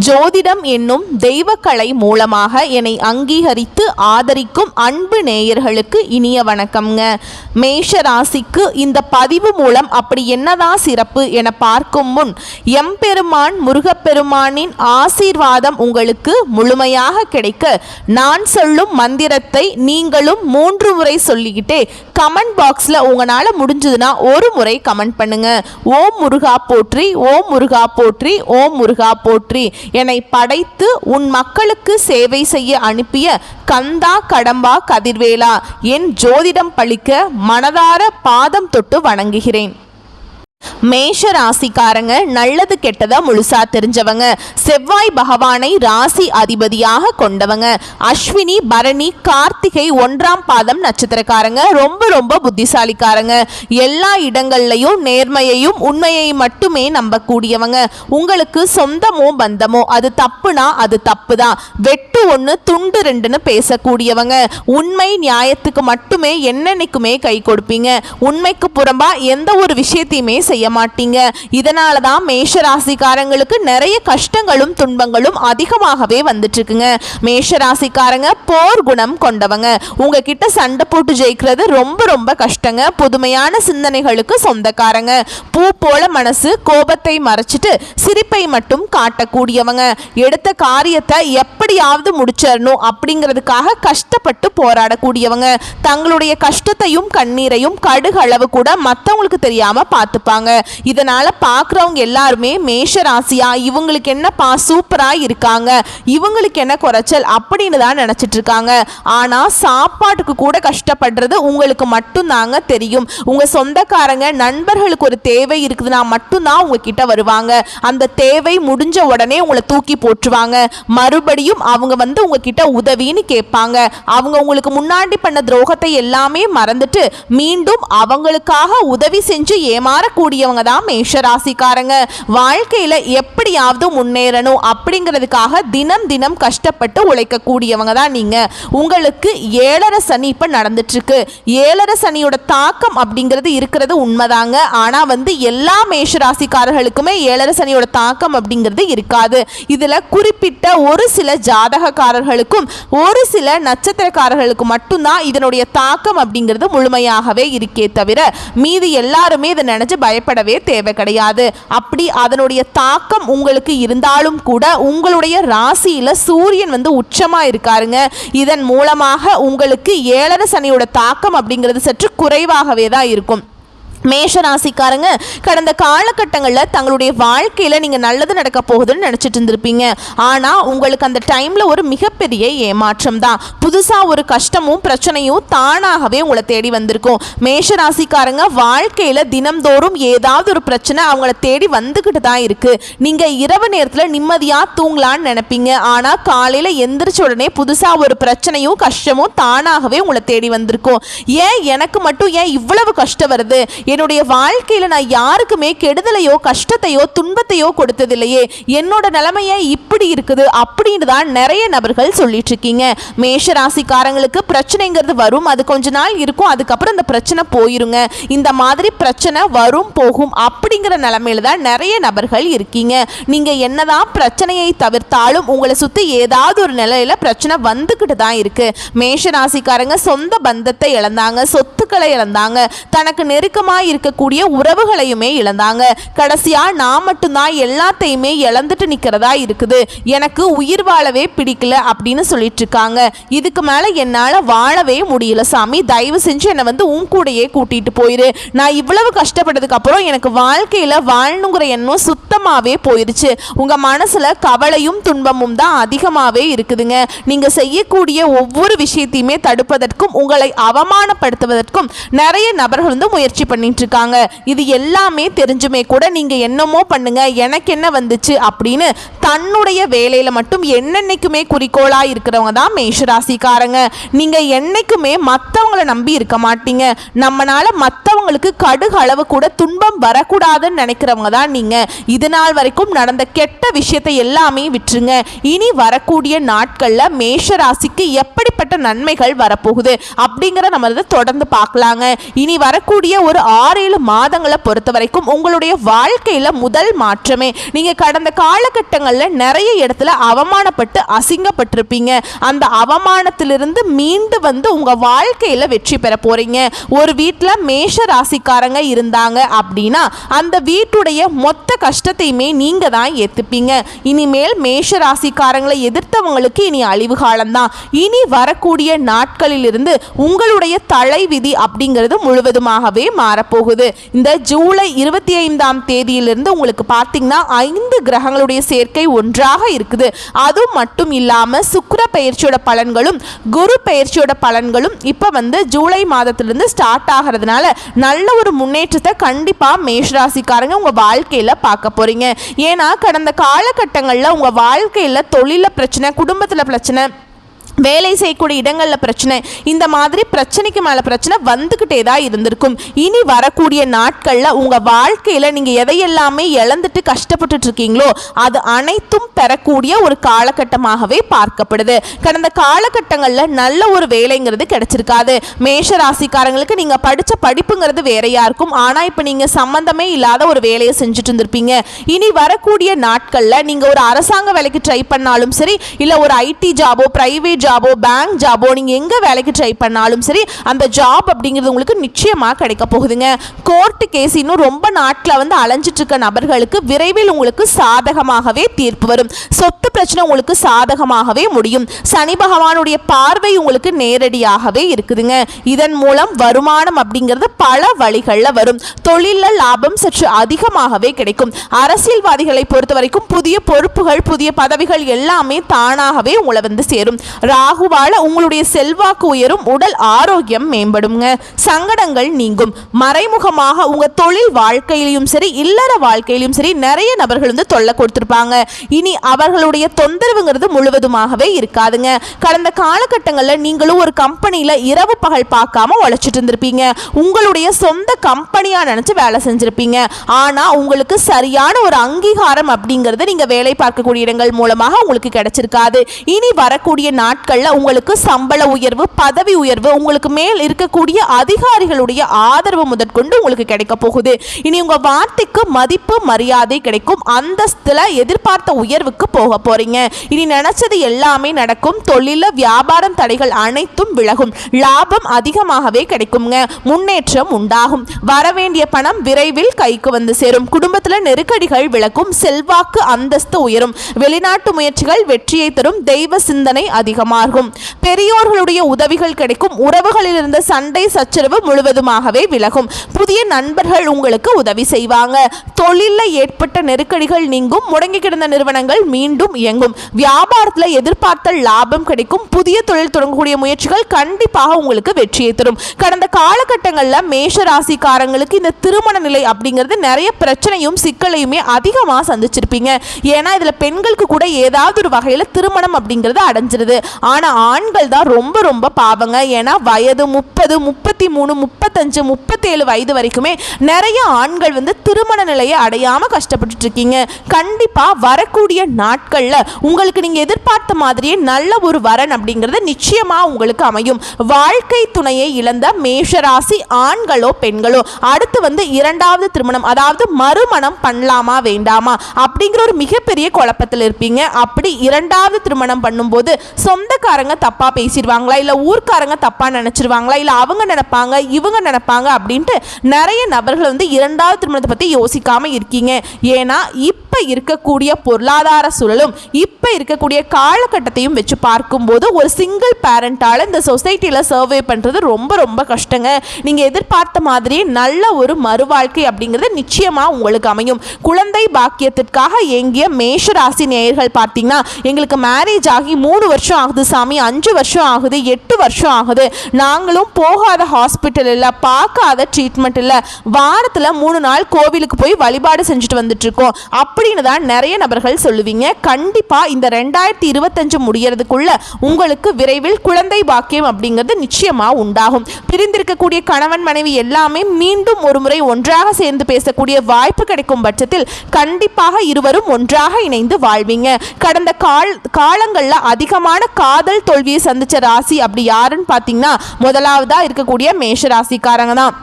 ஜோதிடம் என்னும் தெய்வக்கலை மூலமாக என்னை அங்கீகரித்து ஆதரிக்கும் அன்பு நேயர்களுக்கு இனிய வணக்கம்ங்க. மேஷ ராசிக்கு இந்த பதிவு மூலம் அப்படி என்னதான் சிறப்பு என பார்க்கும் முன் எம்பெருமான் முருகப்பெருமானின் ஆசீர்வாதம் உங்களுக்கு முழுமையாக கிடைக்க நான் சொல்லும் மந்திரத்தை நீங்களும் 3 முறை சொல்லிக்கிட்டே கமெண்ட் பாக்ஸில் உங்களால் முடிஞ்சதுன்னா ஒரு முறை கமெண்ட் பண்ணுங்க. ஓம் முருகா போற்றி, ஓம் முருகா போற்றி, ஓம் முருகா போற்றி. என்னை படைத்து உன் மக்களுக்கு சேவை செய்ய அனுப்பிய கந்தா கடம்பா கதிர்வேலா, என் ஜோதிடம் பழிக்க மனதார பாதம் தொட்டு வணங்குகிறேன். மேஷ ராசிக்காரங்க நல்லது கெட்டதா முழுசா தெரிஞ்சவங்க. செவ்வாய் பகவானை ராசி அதிபதியாக கொண்டவங்க. அஸ்வினி பரணி கார்த்திகை 1ஆம் பாதம் நட்சத்திரக்காரங்க. ரொம்ப ரொம்ப புத்திசாலிக்காரங்க. எல்லா இடங்கள்லையும் நேர்மையையும் உண்மையை மட்டுமே நம்பக்கூடியவங்க. உங்களுக்கு சொந்தமோ பந்தமோ அது தப்புனா அது தப்பு தான், வெட்டு 1 துண்டு 2ன்னு பேசக்கூடியவங்க. உண்மை நியாயத்துக்கு மட்டுமே என்னன்னைக்குமே கை கொடுப்பீங்க. உண்மைக்கு புறம்பா எந்த ஒரு விஷயத்தையுமே செய்ய மாட்டீங்க. இதனால தான் மேஷ ராசிக்காரங்களுக்கு நிறைய கஷ்டங்களும் துன்பங்களும் அதிகமாகவே வந்துட்டு இருக்குங்க. மேஷ ராசிக்காரங்க போர் குணம் கொண்டவங்க. உங்ககிட்ட சண்டை போட்டு ஜெயிக்கிறது ரொம்ப ரொம்ப கஷ்டங்க. புதுமையான சிந்தனைகளுக்கு சொந்தக்காரங்க. பூ போல மனசு, கோபத்தை மறைச்சிட்டு சிரிப்பை மட்டும் காட்டக்கூடியவங்க. எடுத்த காரியத்தை எப்படியாவது முடிச்சிடணும் அப்படிங்கிறதுக்காக கஷ்டப்பட்டு போராடக்கூடியவங்க. தங்களுடைய கஷ்டத்தையும் கண்ணீரையும் கடுகளவு கூட மற்றவங்களுக்கு தெரியாம பார்த்துப்பாங்க. இதனால பார்க்குறவங்க எல்லாருமே மேஷ ராசியா இவங்களுக்கு என்னப்பா சூப்பரா இருக்காங்க, இவங்களுக்கு என்ன குறைச்சல் அப்படின்னு தான் நினைச்சிட்டு இருக்காங்க. ஆனா சாப்பாட்டுக்கு கூட கஷ்டப்படுறது உங்களுக்கு மட்டும்தாங்க தெரியும். உங்க சொந்தக்காரங்க நண்பர்களுக்கு ஒரு தேவை இருக்குதுன்னா மட்டும்தான் உங்ககிட்ட வருவாங்க. அந்த தேவை முடிஞ்ச உடனே உங்களை தூக்கி போட்டுருவாங்க. மறுபடியும் அவங்க வந்து உங்ககிட்ட உதவின்னு கேட்பாங்க. அவங்க உங்களுக்கு முன்னாடி பண்ண துரோகத்தை எல்லாமே மறந்துட்டு மீண்டும் அவங்களுக்காக உதவி செஞ்சு ஏமாறக்கூடியவங்க தான் மேஷ ராசிக்காரங்க. வாழ்க்கையில எப்படியாவது முன்னேறணும் அப்படிங்கிறதுக்காக தினம் தினம் கஷ்டப்பட்டு உழைக்கக்கூடியவங்க தான் நீங்க. உங்களுக்கு 7.5 சனி இப்ப நடந்துட்டு இருக்கு. 7.5 சனியோட தாக்கம் அப்படிங்கிறது இருக்கிறது உண்மைதாங்க. ஆனா வந்து எல்லா மேஷ ராசிக்காரர்களுக்குமே 7.5 சனியோட தாக்கம் அப்படிங்கிறது இருக்காது. இதுல குறிப்பிட்ட ஒரு சில ஜாதகக்காரர்களுக்கும் ஒரு சில நட்சத்திரக்காரர்களுக்கு மட்டும்தான் இதனுடைய தாக்கம் அப்படிங்கிறது முழுமையாகவே இருக்கே தவிர மீதி எல்லாருமே இதை நினைச்சு பயப்படவே தேவை கிடையாது. அப்படி அதனுடைய தாக்கம் உங்களுக்கு இருந்தாலும் கூட உங்களுடைய ராசியில சூரியன் வந்து உச்சமா இருக்காருங்க. இதன் மூலமாக உங்களுக்கு 7.5 சனியோட தாக்கம் அப்படிங்கிறது சற்று குறைவாகவே தான் இருக்கும். மேஷ ராசிக்காரங்க கடந்த காலகட்டங்களில் தங்களுடைய வாழ்க்கையில் நீங்கள் நல்லது நடக்க போகுதுன்னு நினச்சிட்டு இருந்திருப்பீங்க. ஆனால் உங்களுக்கு அந்த டைமில் ஒரு மிகப்பெரிய ஏமாற்றம் தான். புதுசாக ஒரு கஷ்டமும் பிரச்சனையும் தானாகவே உங்களை தேடி வந்திருக்கும். மேஷ ராசிக்காரங்க வாழ்க்கையில் தினம்தோறும் ஏதாவது ஒரு பிரச்சனை அவங்கள தேடி வந்துக்கிட்டு தான் இருக்குது. நீங்கள் இரவு நேரத்தில் நிம்மதியாக தூங்கலான்னு நினைப்பீங்க. ஆனால் காலையில் எந்திரிச்ச உடனே புதுசாக ஒரு பிரச்சனையும் கஷ்டமும் தானாகவே உங்களை தேடி வந்திருக்கும். ஏன் எனக்கு மட்டும் ஏன் இவ்வளவு கஷ்டம் வருது, என்னுடைய வாழ்க்கையில் நான் யாருக்குமே கெடுதலையோ கஷ்டத்தையோ துன்பத்தையோ கொடுத்ததில்லையே, என்னோட நிலைமையே இப்படி இருக்குது அப்படின்னு தான் நிறைய நபர்கள் சொல்லிட்டு இருக்கீங்க. மேஷ ராசிக்காரங்களுக்கு பிரச்சனைங்கிறது வரும், அது கொஞ்ச நாள் இருக்கும், அதுக்கப்புறம் இந்த பிரச்சனை போயிருங்க. இந்த மாதிரி பிரச்சனை வரும் போகும் அப்படிங்கிற நிலைமையில தான் நிறைய நபர்கள் இருக்கீங்க. நீங்க என்னதான் பிரச்சனையை தவிர்த்தாலும் உங்களை சுற்றி ஏதாவது ஒரு நிலையில பிரச்சனை வந்துக்கிட்டு தான் இருக்கு. மேஷ ராசிக்காரங்க சொந்த பந்தத்தை இழந்தாங்க, சொத்துக்களை இழந்தாங்க, தனக்கு நெருக்கமாக இருக்கக்கூடிய உறவுகளையுமே இழந்தாங்க. கடைசியா நான் மட்டும்தான் எல்லாத்தையுமே இழந்துட்டு நிக்கிறதா இருக்குது, எனக்கு உயிர் வாழவே பிடிக்கல அப்படின்னு சொல்லிட்டு இருக்காங்க. இதுக்கு மேல என்னால வாழவே முடியல சாமி, தயவு செஞ்சு என்னை வந்து உன் கூடையே கூட்டிட்டு போயிரு. நான் இவ்வளவு கஷ்டப்பட்டதுக்கு அப்புறம் எனக்கு வாழ்க்கையில வாழணுங்கிற எண்ணம் சுத்தமாவே போயிருச்சு. உங்க மனசுல கவலையும் துன்பமும் தான் அதிகமாவே இருக்குதுங்க. நீங்க செய்யக்கூடிய ஒவ்வொரு விஷயத்தையுமே தடுப்பதற்கும் உங்களை அவமானப்படுத்துவதற்கும் நிறைய நபர்கள் வந்து முயற்சி பண்ணிட்டு இருக்காங்க. இது எல்லாமே தெரிஞ்சுமே கூட நீங்க என்னமோ பண்ணுங்க, எனக்கு என்ன வந்துச்சு அப்படின்னு தன்னுடைய வேலையில மட்டும் என்னன்னைக்குமே குறிக்கோளா இருக்கிறவங்க தான் மேஷ ராசிக்காரங்க. நீங்க என்னைக்குமே மற்றவங்களை நம்பி இருக்க மாட்டீங்க. நம்மனால மற்றவங்களுக்கு கடுகு அளவு கூட துன்பம் வரக்கூடாதுன்னு நினைக்கிறவங்க தான் நீங்க. இது நாள் வரைக்கும் நடந்த கெட்ட விஷயத்தை எல்லாமே விட்டுருங்க. இனி வரக்கூடிய நாட்கள்ல மேஷ ராசிக்கு எப்படிப்பட்ட நன்மைகள் வரப்போகுது அப்படிங்கிற நம்ம தொடர்ந்து பார்க்கலாங்க. இனி வரக்கூடிய ஒரு 6-7 மாதங்களை பொறுத்த வரைக்கும் உங்களுடைய வாழ்க்கையில முதல் மாற்றமே. நீங்க கடந்த காலகட்டங்களில் நிறைய இடத்துல அவமானப்பட்டு அசிங்கப்பட்டிருப்பீங்க. அந்த அவமானத்திலிருந்து மீண்டு வந்து உங்க வாழ்க்கையில வெற்றி பெற போறீங்க. ஒரு வீட்டில் மேஷ ராசிக்காரங்க இருந்தாங்க அப்படின்னா அந்த வீட்டுடைய மொத்த கஷ்டத்தையுமே நீங்க தான் ஏத்துப்பீங்க. இனிமேல் மேஷ ராசிக்காரங்களை எதிர்த்தவங்களுக்கு இனி அழிவு காலம்தான். இனி வரக்கூடிய நாட்களிலிருந்து உங்களுடைய தலைவிதி அப்படிங்கிறது முழுவதுமாகவே மாறப்போகுது. இந்த ஜூலை 25ஆம் தேதியிலிருந்து உங்களுக்கு பார்த்தீங்கன்னா 5 கிரகங்களுடைய சேர்க்கை ஒன்றாக இருக்குது. அது மட்டும் இல்லாம சுக்கிர பெயர்ச்சியோட பலன்களும் குரு பெயர்ச்சியோட பலன்களும் இப்ப வந்து ஜூலை மாதத்திலிருந்து ஸ்டார்ட் ஆகிறதுனால நல்ல ஒரு முன்னேற்றத்தை கண்டிப்பா மேஷராசிக்காரங்க உங்க வாழ்க்கையில பார்க்க போறீங்க. ஏன்னா கடந்த காலகட்டங்களில் உங்க வாழ்க்கையில தொழில பிரச்சனை, குடும்பத்துல பிரச்சனை, வேலை செய்யக்கூடிய இடங்களில் பிரச்சனை, இந்த மாதிரி பிரச்சனைக்கு மேலே பிரச்சனை வந்துக்கிட்டே தான் இருந்திருக்கும். இனி வரக்கூடிய நாட்களில் உங்கள் வாழ்க்கையில் நீங்கள் எதையெல்லாமே இழந்துட்டு கஷ்டப்பட்டுட்டு இருக்கீங்களோ அது அனைத்தும் பெறக்கூடிய ஒரு காலகட்டமாகவே பார்க்கப்படுது. கடந்த காலகட்டங்களில் நல்ல ஒரு வேலைங்கிறது கிடைச்சிருக்காது. மேஷ ராசிக்காரங்களுக்கு நீங்கள் படித்த படிப்புங்கிறது வேறையாக இருக்கும். ஆனால் இப்போ நீங்கள் சம்மந்தமே இல்லாத ஒரு வேலையை செஞ்சுட்டு இருந்திருப்பீங்க. இனி வரக்கூடிய நாட்களில் நீங்கள் ஒரு அரசாங்க வேலைக்கு ட்ரை பண்ணாலும் சரி, இல்லை ஒரு ஐடி ஜாபோ, பிரைவேட் ஜாபோ, பேங்க் ஜாபோ, நீங்க எங்க வேலைக்கு ட்ரை பண்ணாலும் சரி அந்த ஜாப் அப்படிங்கிறது உங்களுக்கு நிச்சயமா கிடைக்க போகுதுங்க. கோர்ட் கேஸ் இன்னும் ரொம்ப நாட்களை வந்து அலைஞ்சிட்டு இருக்க நபர்களுக்கு விரைவில் உங்களுக்கு சாதகமாகவே தீர்ப்பு வரும். சொத்து பிரச்சனை உங்களுக்கு சாதகமாகவே முடியும். சனி பகவானுடைய பார்வை உங்களுக்கு நேரடியாகவே இருக்குதுங்க. இதன் மூலம் வருமானம் அப்படிங்கிறது பல வழிகளில் வரும். தொழில லாபம் சற்று அதிகமாகவே கிடைக்கும். அரசியல்வாதிகளை பொறுத்த வரைக்கும் புதிய பொறுப்புகள், புதிய பதவிகள் எல்லாமே தானாகவே உங்களை வந்து சேரும். ராகுவால உங்களுடைய செல்வாக்கு உயரும், உடல் ஆரோக்கியம் மேம்படுங்க, சங்கடங்கள் நீங்கும். மறைமுகமாக உங்க தொழில் வாழ்க்கையிலும் சரி, இல்லற வாழ்க்கையிலும் சரி நிறைய நபர்கள் வந்து தொல்லை கொடுத்திருப்பாங்க. இனி அவர்களுடைய தொந்தரவுங்கிறது முழுவதுமாகவே இருக்காதுங்க. கடந்த காலகட்டங்களில் நீங்களும் ஒரு கம்பெனியில இரவு பகல் பார்க்காம உழைச்சிட்டு இருந்திருப்பீங்க. உங்களுடைய சொந்த கம்பெனியா நினைச்சு வேலை செஞ்சிருப்பீங்க. ஆனா உங்களுக்கு சரியான ஒரு அங்கீகாரம் அப்படிங்கிறது நீங்க வேலை பார்க்கக்கூடிய இடங்கள் மூலமாக உங்களுக்கு கிடைச்சிருக்காது. இனி வரக்கூடிய நாட்கள் உங்களுக்கு சம்பள உயர்வு, பதவி உயர்வு, உங்களுக்கு மேல் இருக்கக்கூடிய அதிகாரிகளுடைய ஆதரவு முதற்கொண்டு உங்களுக்கு கிடைக்க போகுது. இனி உங்க வார்த்தைக்கு மதிப்பு, மரியாதை கிடைக்கும். அந்தஸ்துல எதிர்பார்த்த உயர்வுக்கு போக போறீங்க. இனி நினைச்சது எல்லாமே நடக்கும். தொழில வியாபாரம் தடைகள் அனைத்தும் விலகும். லாபம் அதிகமாகவே கிடைக்குங்க. முன்னேற்றம் உண்டாகும். வரவேண்டிய பணம் விரைவில் கைக்கு வந்து சேரும். குடும்பத்துல நெருக்கடிகள் விலகும். செல்வாக்கு, அந்தஸ்து உயரும். வெளிநாட்டு முயற்சிகள் வெற்றியை தரும். தெய்வ சிந்தனை அதிகமாகும். பெரியோர்களுடைய உதவிகள் கிடைக்கும். உறவுகளில் இருந்த சண்டை சச்சரவு முழுவதுமாகவே விலகும். புதிய நண்பர்கள் உங்களுக்கு உதவி செய்வாங்க. தொழிலில் ஏற்பட்ட நெருக்கடிகள் நீங்கும். முடங்கி கிடந்த நிறுவனங்கள் மீண்டும் இயங்கும். வியாபாரத்தில் எதிர்பார்த்த லாபம் கிடைக்கும். புதிய தொழில் தொடங்கக்கூடிய முயற்சிகள் கண்டிப்பாக உங்களுக்கு வெற்றியை தரும். கடந்த காலகட்டங்களில் மேஷ ராசிக்காரங்களுக்கு இந்த திருமண நிலை அப்படிங்கிறது நிறைய பிரச்சனையும் சிக்கலையுமே அதிகமாக சந்திச்சிருப்பீங்க. ஏன்னா இதில் பெண்களுக்கு கூட ஏதாவது ஒரு வகையில் திருமணம் அப்படிங்கிறது அடைஞ்சிருது. ஆனால் ஆண்கள் தான் ரொம்ப ரொம்ப பாவங்க. ஏன்னா வயது 30, 33, 35, 37 வயது வரைக்குமே நிறைய ஆண்கள் வந்து திருமண நிலையை அடையாமல் கஷ்டப்பட்டு இருக்கீங்க. கண்டிப்பாக வரக்கூடிய நாட்களில் உங்களுக்கு நீங்கள் எதிர்பார்த்த மாதிரியே நல்ல ஒரு வரன் அப்படிங்கிறது நிச்சயமாக உங்களுக்கு அமையும். வாழ்க்கை துணையை இழந்த மேஷராசி ஆண்களோ பெண்களோ அடுத்து வந்து 2வது திருமணம், அதாவது மறுமணம் பண்ணலாமா வேண்டாமா அப்படிங்கிற ஒரு மிகப்பெரிய குழப்பத்தில் இருப்பீங்க. அப்படி 2வது திருமணம் பண்ணும்போது சொந்தக்காரங்க தப்பா பேசிடுவாங்களா, இல்லை ஊர்க்காரங்க தப்பா நினைச்சிருவாங்களா, இல்லை அவங்க நினைப்பாங்க இவங்க நினைப்பாங்க அப்படின்ட்டு நிறைய நபர்கள் வந்து 2வது திருமணத்தை பற்றி யோசிக்காம இருக்கீங்க. ஏன்னா இப்போ இருக்கக்கூடிய பொருளாதார சூழலும் இப்போ இருக்கக்கூடிய காலகட்டத்தையும் வச்சு பார்க்கும்போது ஒரு சிங்கிள் பேரண்டால் இந்த சொசைட்டியில் சர்வே பண்ணுறது ரொம்ப ரொம்ப கஷ்டங்க. நீங்கள் எதிர்பார்த்த மாதிரி நல்ல ஒரு மறுவாழ்க்கை அப்படிங்கிறது நிச்சயமாக உங்களுக்கு அமையும். குழந்தை பாக்கியத்திற்காக ஏங்கிய மேஷராசி நேயர்கள் பார்த்தீங்கன்னா எங்களுக்கு மேரேஜ் ஆகி 3 வருஷம் ஆகுது சாமி, 5 வருஷம் ஆகுது, 8 வருஷம் ஆகுது, நாங்களும் போகாத ஹாஸ்பிட்டல் இல்லை, பார்க்காத ட்ரீட்மெண்ட் இல்லை, வாரத்தில் 3 நாள் கோவிலுக்கு போய் வழிபாடு செஞ்சுட்டு வந்துட்டு இருக்கோம் அப்படின்னு தான் நிறைய நபர்கள் சொல்லுவீங்க. கண்டிப்பாக இந்த 2025 முடியறதுக்குள்ள உங்களுக்கு விரைவில் குழந்தை பாக்கியம் அப்படிங்கிறது நிச்சயமாக உண்டாகும். பிரிந்திருக்கக்கூடிய கணவன் மனைவி எல்லாமே மீண்டும் ஒரு முறை ஒன்றாக சேர்ந்து பேசக்கூடிய வாய்ப்பு கிடைக்கும் பட்சத்தில் கண்டிப்பாக இருவரும் ஒன்றாக இணைந்து வாழ்வீங்க. கடந்த காலங்களில் அதிகமான காதல் தோல்வியை சந்திச்ச ராசி அப்படி யாருன்னு பார்த்தீங்கன்னா முதலாவதா இருக்கக்கூடிய மேஷ ராசிக்காரங்க தான்.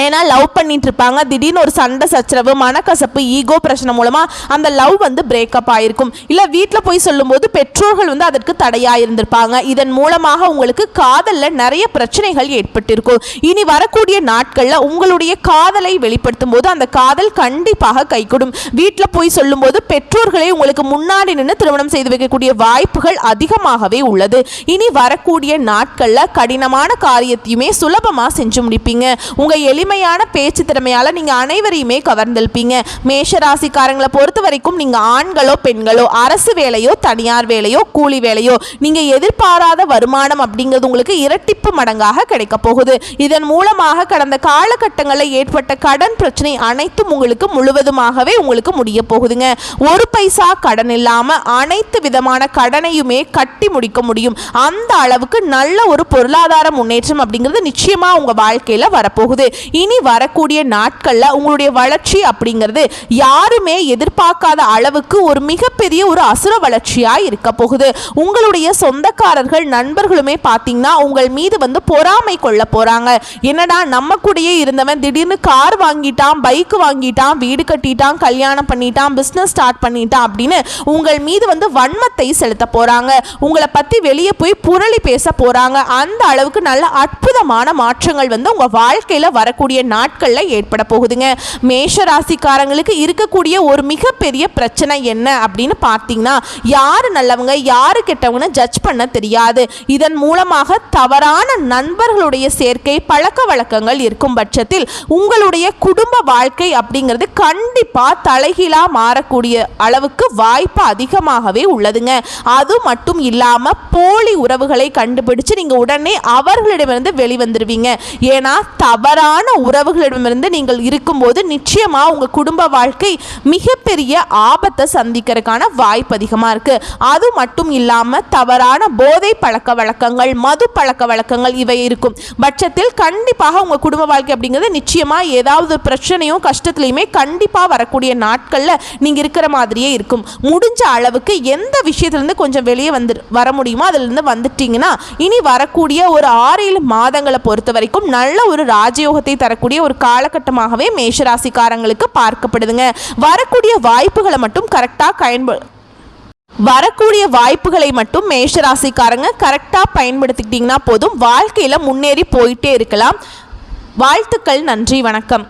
ஏன்னா லவ் பண்ணிட்டு இருப்பாங்க, திடீர்னு ஒரு சண்டை சச்சரவு, மனக்கசப்பு, ஈகோ பிரச்சனை மூலமாக அந்த லவ் வந்து பிரேக்கப் ஆகிருக்கும். இல்லை வீட்டில் போய் சொல்லும்போது பெற்றோர்கள் வந்து அதற்கு தடையாக இருந்திருப்பாங்க. இதன் மூலமாக உங்களுக்கு காதலில் நிறைய பிரச்சனைகள் ஏற்பட்டிருக்கும். இனி வரக்கூடிய நாட்களில் உங்களுடைய காதலை வெளிப்படுத்தும் போது அந்த காதல் கண்டிப்பாக கைகூடும். வீட்டில் போய் சொல்லும்போது பெற்றோர்களை உங்களுக்கு முன்னாடி நின்று திருமணம் செய்து வைக்கக்கூடிய வாய்ப்புகள் அதிகமாகவே உள்ளது. இனி வரக்கூடிய நாட்களில் கடினமான காரியத்தையுமே சுலபமாக செஞ்சு முடிப்பீங்க. உங்கள் எளிமையான பேச்சு திறமையால நீங்க அனைவரையுமே கவர்ந்திருப்பீங்க. மேஷ ராசிக்காரங்களை பொறுத்த வரைக்கும் நீங்க ஆண்களோ பெண்களோ, அரசு வேலையோ தனியார் வேலையோ கூலி வேலையோ, நீங்க எதிர்பாராத வருமானம் அப்படிங்கிறது உங்களுக்கு இரட்டிப்பு மடங்காக கிடைக்க போகுது. இதன் மூலமாக கடந்த காலகட்டங்களில் ஏற்பட்ட கடன் பிரச்சனை அனைத்தும் உங்களுக்கு முழுவதுமாகவே உங்களுக்கு முடிய போகுதுங்க. ஒரு பைசா கடன் இல்லாம அனைத்து விதமான கடனையுமே கட்டி முடிக்க முடியும். அந்த அளவுக்கு நல்ல ஒரு பொருளாதார முன்னேற்றம் அப்படிங்கிறது நிச்சயமா உங்க வாழ்க்கையில வரப்போகுது. இனி வரக்கூடிய நாட்கள்ல உங்களுடைய வளர்ச்சி அப்படிங்கிறது யாருமே எதிர்பார்க்காத அளவுக்கு ஒரு மிகப்பெரிய ஒரு அசுர வளர்ச்சியா இருக்க போகுது. உங்களுடைய சொந்தக்காரர்கள் நண்பர்களுமே பார்த்தீங்கன்னா உங்கள் மீது வந்து பொறாமை கொள்ள போறாங்க. என்னடா நம்ம கூடயே இருந்தவன் திடீர்னு கார் வாங்கிட்டான், பைக் வாங்கிட்டான், வீடு கட்டிட்டான், கல்யாணம் பண்ணிட்டான், பிசினஸ் ஸ்டார்ட் பண்ணிட்டான் அப்படின்னு உங்கள் மீது வந்து வன்மத்தை செலுத்த போறாங்க. உங்களை பத்தி வெளியே போய் புரளி பேச போறாங்க. அந்த அளவுக்கு நல்ல அற்புதமான மாற்றங்கள் வந்து உங்க வாழ்க்கையில வரக்கூடிய நாட்கள்ல ஏற்பட போகுதுங்க. மேஷ ராசிக்காரங்களுக்கு இருக்கக்கூடிய ஒரு மிகப்பெரிய பிரச்சனை என்ன அப்படின்னு பார்த்தீங்கன்னா, யாரு நல்லவங்க யாரு கெட்டவங்க ஜட்ஜ் பண்ண தெரியாது. இதன் மூலமாக தவறான நண்பர்களுடைய சேர்க்கை, பழக்க வழக்கங்கள் இருக்கும் பட்சத்தில் உங்களுடைய குடும்ப வாழ்க்கை அப்படிங்கிறது கண்டிப்பா தலைகீழா மாறக்கூடிய அளவுக்கு வாய்ப்பு அதிகமாகவே உள்ளதுங்க. அது மட்டும் இல்லாம போலி உறவுகளை கண்டுபிடிச்சு நீங்க உடனே அவர்களிடமிருந்து வெளிவந்துருவீங்க. ஏன்னா தவறான உறவுகளிடமிருந்து நீங்கள் இருக்கும்போது நிச்சயமா உங்க குடும்ப வாழ்க்கை மிகப்பெரிய ஆபத்தை சந்திக்கிறதுக்கான வாய்ப்பு அதிகமா இருக்கு. அது மட்டும் இல்லாம தவறான போதை பழக்க வழக்கங்கள், மது பழக்க வழக்கங்கள் இவை இருக்கும் பட்சத்தில் கண்டிப்பாக உங்க குடும்ப வாழ்க்கை அப்படிங்கிறது நிச்சயமா ஏதாவது பிரச்சனையும் கஷ்டத்துலையுமே கண்டிப்பா வரக்கூடிய நாட்கள்ல நீங்க இருக்கிற மாதிரியே இருக்கும். முடிஞ்ச அளவுக்கு எந்த விஷயத்திலிருந்து கொஞ்சம் வெளியே வர முடியுமோ அதுல இருந்து வந்துட்டீங்கன்னா இனி வரக்கூடிய ஒரு 6-7 மாதங்களை பொறுத்த வரைக்கும் நல்ல ஒரு ராஜயோகத்தை தரக்கூடிய ஒரு காலகட்டமாகவே மேஷராசிக்காரங்களுக்கு பார்க்கப்படுதுங்க. வரக்கூடிய வாய்ப்புகளை மட்டும் மேஷராசிக்காரங்க கரெக்டா பயன்படுத்திக்கிட்டீங்கன்னா போதும், வாழ்க்கையில முன்னேறி போயிட்டே இருக்கலாம். வாழ்த்துக்கள். நன்றி. வணக்கம்.